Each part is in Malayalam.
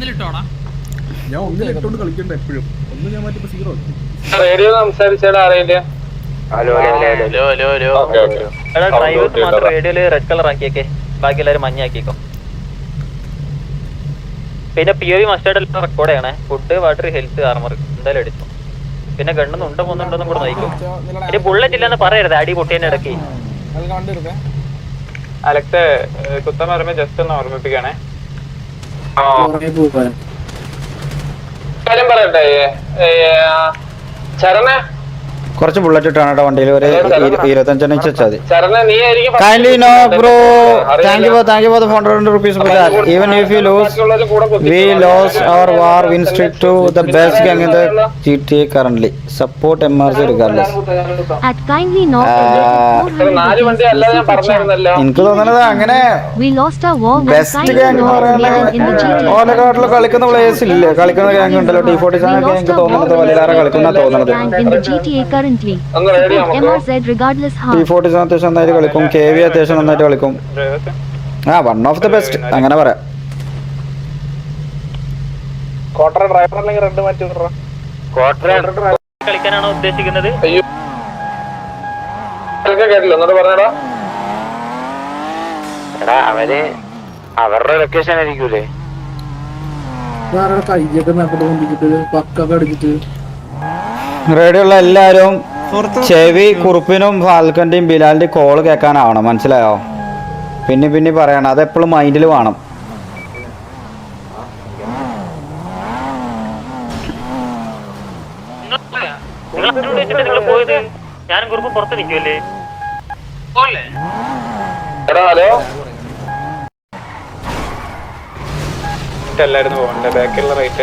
ഒന്നിലിട്ടോടാ. ഞാൻ ഒന്നിലിട്ടോണ്ട് കളിക്കണ്ട എപ്പോഴും. ഒന്ന് ഞാൻ മാറ്റി 0 റേഡിയോ സംസാരിച്ചാൽ അറിയില്ല. ഡ്രൈവേഴ്സ് മാത്രം റേഡിയോയില് റെഡ് കളർ ആക്കിയേക്കെ, ബാക്കി എല്ലാവരും മഞ്ഞാക്കിക്കോ. പിന്നെ POV മസ്റ്റായിട്ട് റെക്കോർഡ് ചെയ്യണേ. ഫുഡ്, വാട്ടർ, ഹെൽത്ത്, ആർമർ എന്തായാലും എടുത്തു. പിന്നെ ഗണ്ണൊന്നും ഉണ്ടോ പോകുന്നുണ്ടോന്നും കൂടെ നോക്കും. ഇനി ബുള്ളറ്റ് ഇല്ലെന്ന് പറയരുത്, അടി പൊട്ടിയതിന്റെ ഇടയ്ക്ക്. അലക്സ് കുത്തം പറയുമ്പോ ജസ്റ്റ് ഒന്ന് ഓർമ്മിപ്പിക്കണേ. കാര്യം പറയട്ടെ, ചരണേ കുറച്ച് ബുള്ളറ്റ് ഇട്ടാണ് കേട്ടോ വണ്ടിയിൽ. ഒരു 25 ഇഞ്ച് വെച്ചാൽ മതി. Kindly no bro, thank you for the 400 rupees for that. Even if you lose, we lost our war win streak to the best gang in the GTA currently. Support MRC regardless. At kindly no എനിക്ക് തോന്നുന്നത് അങ്ങനെ ബെസ്റ്റ് ഗ്യാങ് എന്ന് പറയുന്നത് ഓലക്കാട്ടിൽ കളിക്കുന്ന പ്ലേയേഴ്സ് ഇല്ലേ, കളിക്കുന്ന ഗ്യാങ് ഉണ്ടല്ലോ. T47 ഒക്കെ എനിക്ക് തോന്നുന്നത് വലിയ കളിക്കുന്ന തോന്നുന്നത്. T47 അത്യാവശ്യം നന്നായിട്ട് കളിക്കും, KV അത്യാവശ്യം നന്നായിട്ട് കളിക്കും. വൺ ഓഫ് ദ ബെസ്റ്റ് അങ്ങനെ പറയാം. കളിക്കാനാണോ ഉദ്ദേശിക്കുന്നത്? അവര് അവരുടെ ലൊക്കേഷൻ ആയിരിക്കൂലേ. കയ്യൊക്കെ നട്ടത് കൊണ്ടിട്ട് പക്കൊക്കെ അടിച്ചിട്ട് റേഡിയോ ഉള്ള എല്ലാവരും ചെവി കുറുപ്പിനും ഫാൽക്കന്റെയും ബിലാലിന്റെയും കോള് കേൾക്കാനാവണം, മനസ്സിലായോ? പിന്നെ പറയണം, അതെപ്പോഴും മൈൻഡിൽ വേണം. ഞാനും കുറുപ്പ് പുറത്ത് നിൽക്കുമല്ലേ? എല്ലായിരുന്നു പോകണ്ടേ, ബാക്കിലുള്ള റൈറ്റ്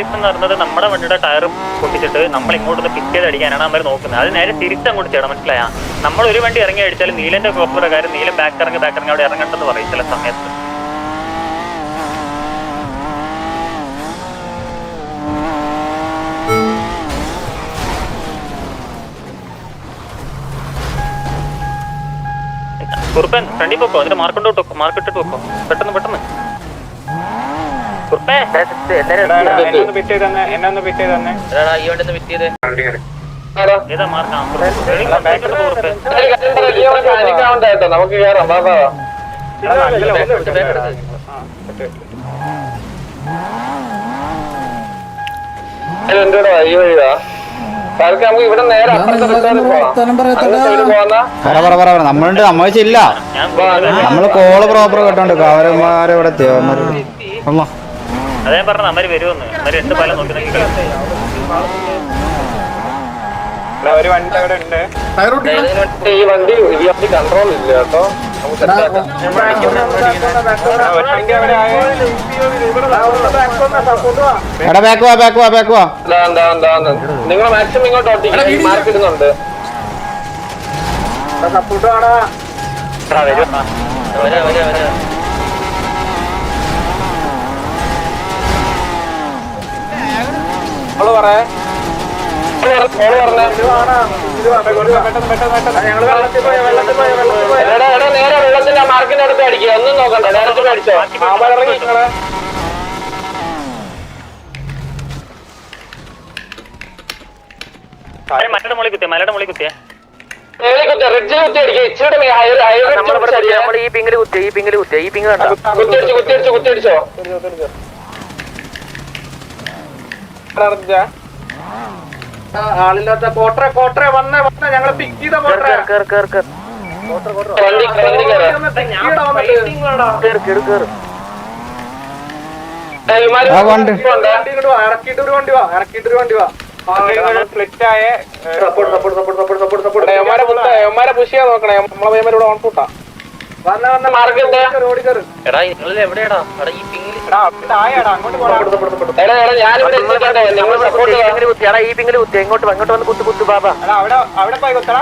എന്ന് പറഞ്ഞത് നമ്മുടെ വണ്ടിയുടെ ടയർ പൊട്ടിച്ചിട്ട് നമ്മൾ ഇങ്ങോട്ടൊന്ന് പിക്ക് ചെയ്ത് അടിക്കാനാണ് അവർ നോക്കുന്നത്. അത് നേരെ തിരിച്ചങ്ങോട്ട് ചെയ്യണം, മനസ്സിലായാ? നമ്മൾ ഒരു വണ്ടി ഇറങ്ങി അടിച്ചാലും നീലന്റെ കോപ്പറുടെ കാര്യം നീലം ബാക്ക് ഇറങ്ങി അവിടെ ഇറങ്ങണ്ടെന്ന് പറയും ചില സമയത്ത്. കുറുപ്പൻ ഫ്രണ്ടിൽ പോക്കോ, എന്നിട്ട് മാർക്കിട്ടിട്ട് വെക്കോ, പെട്ടെന്ന് കുറുപ്പേ ഏതാ മാർക്കാം നമുക്ക് കേറാം. എന്തുവാ ഈ വഴിയാ? നമുക്ക് ഇവിടെ നേരെ നമ്മളുണ്ട്, നമ്മൾ ചില്ല, നമ്മള് കോള് പ്രോപ്പർ കേട്ടോണ്ട് അവരന്മാരെ അതേ പറഞ്ഞ അമ്മര് വരുമെന്ന്. അമ്മര് 2 പാലം നോക്കി ഒരു വണ്ടി അവിടെ ഉണ്ട്. ഈ വണ്ടി കൺട്രോൾ ഇല്ല കേട്ടോ. നിങ്ങൾ മാക്സിമം ഇങ്ങോട്ട് മാർക്ക് ഇടുന്നുണ്ട്. പറയാ നേരെ വെള്ളത്തിന്റെ മാർക്കിന്റെ അടുത്ത് അടിക്കുക, ഒന്നും നോക്കണ്ട, നേരത്തെ അടിച്ചോ. മലയുടെ മുകളിൽ കുത്തിയ റിഡ്ജിൽ കുത്തി അടിക്കുക. ഇച്ചിരി ഈ പിങ്ങില് കുത്തിയടിച്ചോ. ആളില്ലാത്ത കോട്ടറെ വന്നേ ഞങ്ങള് പിക്ക് ചെയ്ത ഇറക്കിട്ടൊരു വണ്ടി വാ. യവന്മാരെ പുഷ് ചെയ്യാൻ നോക്കണേ, നമ്മളെ പേര് ഓൺ ഫുട്ടാ. അവിടെ പോയി കുത്തടാ.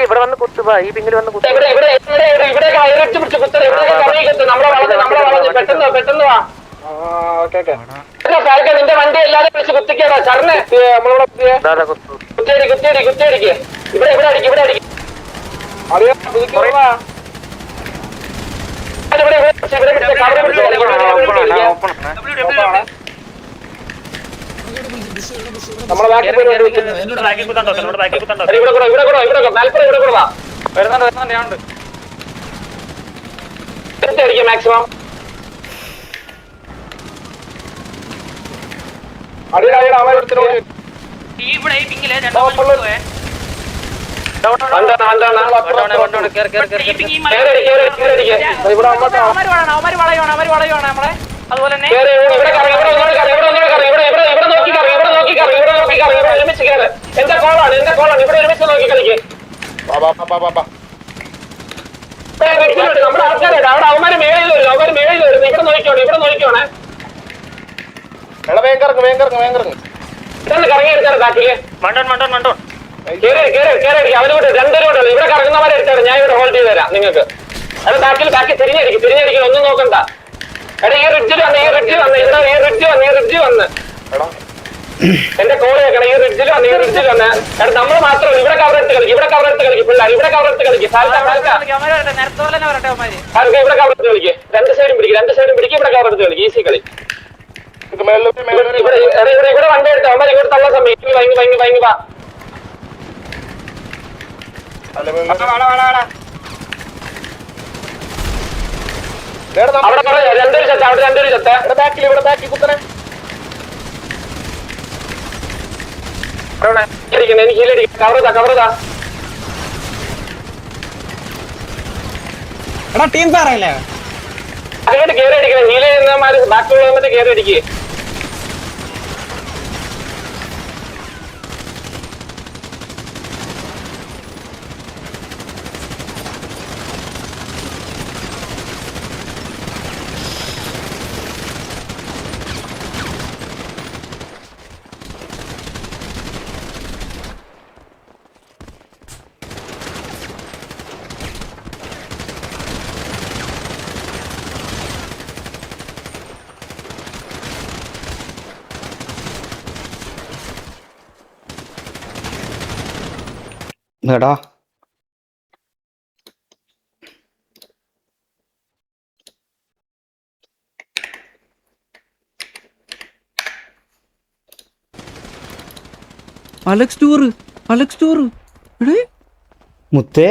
ഇവിടെ വന്ന് കുത്തുക, ഈ പിങ്ങിൽ വന്ന് കുത്തുക. പെട്ടെന്ന് വാ. ഓക്കെ നിന്റെ വണ്ടി എല്ലാരും വിളിച്ച് കുത്തിക്കടാ ചറിന് കുത്തിയടിക്ക് ഇവിടെ അടിക്കും നമ്മളെ ബാക്കി മാക്സിമം അതുപോലെ എന്റെ കോളാണ് ഇവിടെ ഒരുമിച്ച് നോക്കി കളിക്ക് നമ്മുടെ ആൾക്കാരായിട്ട് അവിടെ അവന്മാര് മേളിൽ വരും ഇവിടെ നോക്കിക്കോണേ ഇതൊന്ന് കറങ്ങി എടുത്താണ് ബാക്കില് അവനോട് രണ്ടുപേരോട് ഇവിടെ കറങ്ങുന്നവരെ എടുത്താണ് ഞാൻ ഇവിടെ ഹോൾഡ് ചെയ്ത് തരാം നിങ്ങൾക്ക് അത് ബാക്കി തിരിഞ്ഞടിക്കും ഒന്നും നോക്കണ്ട എടാ ഈ റിഡ്ജ് വന്ന് എന്റെ കോള് കേൾക്കണം ഈ റിഡ്ജിൽ വന്ന് എടാ നമ്മൾ മാത്രം ഇവിടെ കവറെടുത്ത് കളിക്കും പിള്ളേർ ഇവിടെ കവറെടുത്ത് കളിക്കും ഇവിടെ കവറെടുത്ത് കളിക്കും രണ്ട് സൈഡും പിടിക്കും ഇവിടെ കവറെടുത്ത് കളിക്കും ഈസി കളി ഇവിടെ വണ്ടി എടുത്ത് അവന്മാർ ഇങ്ങോട്ട് തള്ള സമയം ഭയങ്കര വാ അവിടെ രണ്ടൊരു ചത്ത ഇവിടെ ബാക്കിൽ കുത്തനെ എനിക്ക് ഹീലടിക്കും കവറതാ ടീം പറയല്ലേ അങ്ങോട്ട് കയറി അടിക്കണം ഹീല ചെയ്യുന്നമാര് ബാക്കിയുള്ള വന്നിട്ട് കയറി അടിക്കുക എടാ അലക്സ് ടൂർ മുത്തേ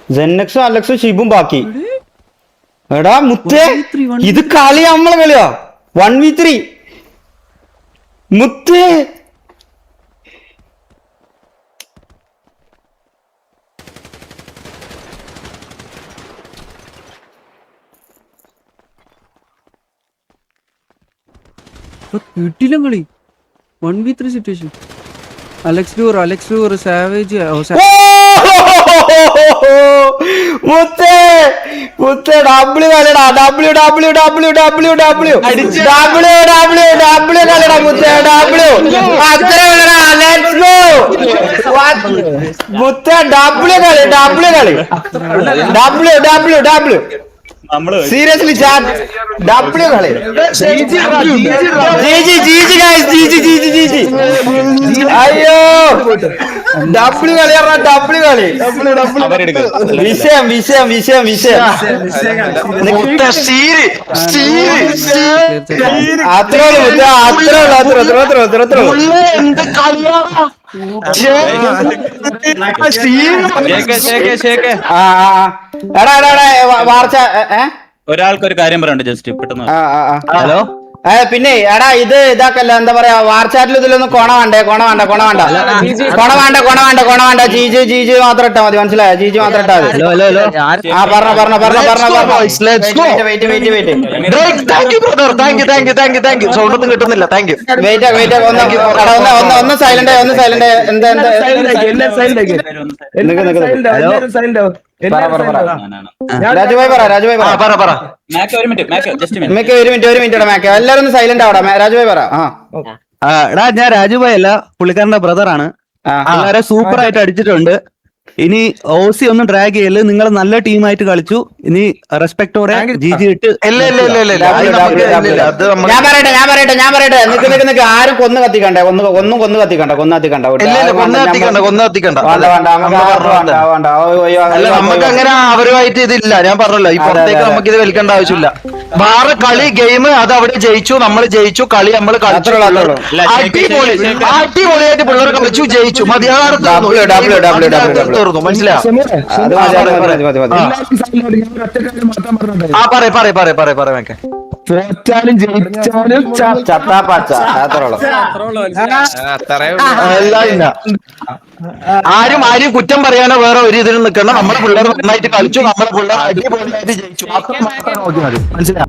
ജെന്നക്സും അലക്സും ഷിബും ബാക്കി എടാ മുത്തേ ഇത് കളി നമ്മളെ കളിയാ 1v3 മുത്തേ കിട്ടിലും കളി 1v3 situation Alex tour savage മുത്തേ ഡബ്ല്യു കളിടാ ഡബ്ല്യു കളിടാ മുത്തേ അത്ര ലെറ്റ്സ് ഗോ മുത്തേ ഡബ്ല്യു കളി സീരിയസ്ലി ചാറ്റ് ഡബ്ല്യു കളി ജി അയ്യോ ഡബ്ല്യു കളി വിഷയം അത്രേ വാർച്ച ഒരാൾക്കൊരു കാര്യം പറയണ്ട ജസ്റ്റ് പെട്ടെന്ന്. ഹലോ പിന്നെ എടാ ഇത് ഇതാക്കല്ല എന്താ പറയാ വാർച്ചാറ്റിൽ ഇതിലൊന്നും കൊണ വേണ്ട ജീജി മാത്രം ഇട്ടാ മതി മനസ്സിലായോ ജീജി മാത്രം ഇട്ടാ മതി ആ പറഞ്ഞ വെയിറ്റ് ഒന്ന് സൈലന്റ് എന്താ രാജുഭായി പറ ഒരു മിനിറ്റ് എല്ലാരും ഒന്ന് സൈലന്റ് ആവടാ രാജുഭായി പറ എടാ ഞാൻ രാജുഭായി അല്ല പുള്ളിക്കാരന്റെ ബ്രദറാണ്. വളരെ സൂപ്പർ ആയിട്ട് അടിച്ചിട്ടുണ്ട്. ഇനി ഓസി ഒന്നും ഡ്രാഗ് ചെയ്യല്. നിങ്ങൾ നല്ല ടീമായിട്ട് കളിച്ചു. ഇനി റെസ്പെക്ടോടെ GG ഇട്ട് ഞാൻ പറയട്ടെ നിക്ക് ആരും കൊന്നു കത്തിക്കണ്ടേ, ഒന്നും കൊന്നു കത്തിക്കണ്ട. നമുക്ക് അങ്ങനെ അവരുമായിട്ട് ഇതില്ല. ഞാൻ പറഞ്ഞല്ലോ, ഈ പുറത്തേക്ക് നമുക്ക് ഇത് വലിക്കേണ്ട ആവശ്യമില്ല. വേറെ കളി ഗെയിം അത് അവിടെ ജയിച്ചു, നമ്മൾ ജയിച്ചു, കളി നമ്മൾ കളിച്ചു. അടിപൊളിയായിട്ട് പിള്ളേർ കളിച്ചു, ജയിച്ചു. മതിയാകാരം തീർന്നു. മനസ്സിലായോ? ആ പറയാം. തോറ്റാലും ജയിച്ചാലും ആരും കുറ്റം പറയാനോ വേറെ ഒരു ഇതിൽ നിൽക്കണം. നമ്മുടെ പിള്ളേർ നന്നായിട്ട് കളിച്ചു, നമ്മുടെ പിള്ളേർ അടിപൊളിയായിട്ട് ജയിച്ചു. മാത്രം നോക്കി മതി. മനസ്സിലായോ?